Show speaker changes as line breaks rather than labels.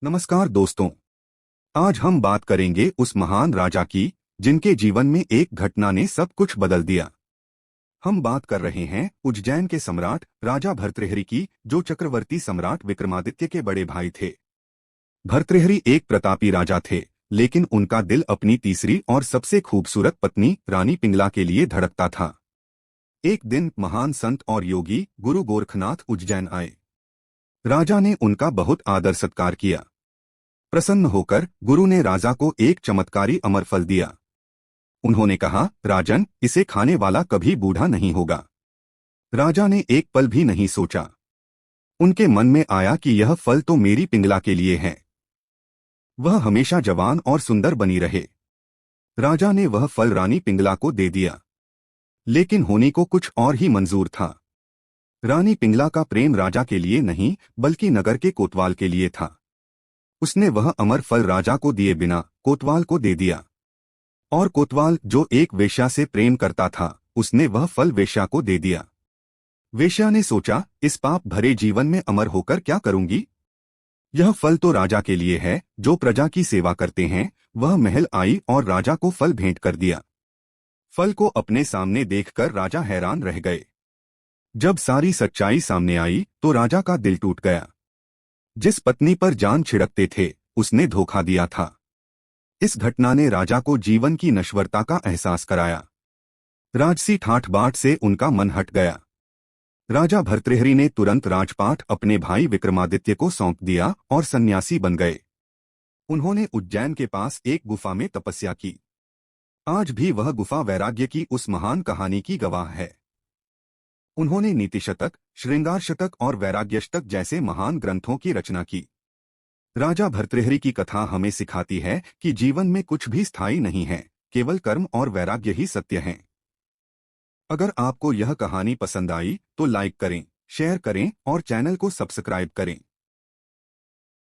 नमस्कार दोस्तों। आज हम बात करेंगे उस महान राजा की जिनके जीवन में एक घटना ने सब कुछ बदल दिया। हम बात कर रहे हैं उज्जैन के सम्राट राजा भर्तृहरि की, जो चक्रवर्ती सम्राट विक्रमादित्य के बड़े भाई थे। भर्तृहरि एक प्रतापी राजा थे, लेकिन उनका दिल अपनी तीसरी और सबसे खूबसूरत पत्नी रानी पिंगला के लिए धड़कता था। एक दिन महान संत और योगी गुरु गोरखनाथ उज्जैन आए। राजा ने उनका बहुत आदर सत्कार किया। प्रसन्न होकर गुरु ने राजा को एक चमत्कारी अमर फल दिया। उन्होंने कहा, राजन, इसे खाने वाला कभी बूढ़ा नहीं होगा। राजा ने एक पल भी नहीं सोचा। उनके मन में आया कि यह फल तो मेरी पिंगला के लिए है, वह हमेशा जवान और सुंदर बनी रहे। राजा ने वह फल रानी पिंगला को दे दिया, लेकिन होने को कुछ और ही मंजूर था। रानी पिंगला का प्रेम राजा के लिए नहीं, बल्कि नगर के कोतवाल के लिए था। उसने वह अमर फल राजा को दिए बिना कोतवाल को दे दिया, और कोतवाल जो एक वेश्या से प्रेम करता था, उसने वह फल वेश्या को दे दिया। वेश्या ने सोचा, इस पाप भरे जीवन में अमर होकर क्या करूंगी। यह फल तो राजा के लिए है, जो प्रजा की सेवा करते हैं। वह महल आई और राजा को फल भेंट कर दिया। फल को अपने सामने देखकर राजा हैरान रह गए। जब सारी सच्चाई सामने आई तो राजा का दिल टूट गया। जिस पत्नी पर जान छिड़कते थे, उसने धोखा दिया था। इस घटना ने राजा को जीवन की नश्वरता का एहसास कराया। राजसी ठाठ बाट से उनका मन हट गया। राजा भर्तृहरि ने तुरंत राजपाट अपने भाई विक्रमादित्य को सौंप दिया और सन्यासी बन गए। उन्होंने उज्जैन के पास एक गुफा में तपस्या की। आज भी वह गुफा वैराग्य की उस महान कहानी की गवाह है। उन्होंने नीति शतक, श्रृंगार शतक और वैराग्यष्टक जैसे महान ग्रंथों की रचना की। राजा भर्तृहरि की कथा हमें सिखाती है कि जीवन में कुछ भी स्थायी नहीं है, केवल कर्म और वैराग्य ही सत्य हैं। अगर आपको यह कहानी पसंद आई तो लाइक करें, शेयर करें और चैनल को सब्सक्राइब करें।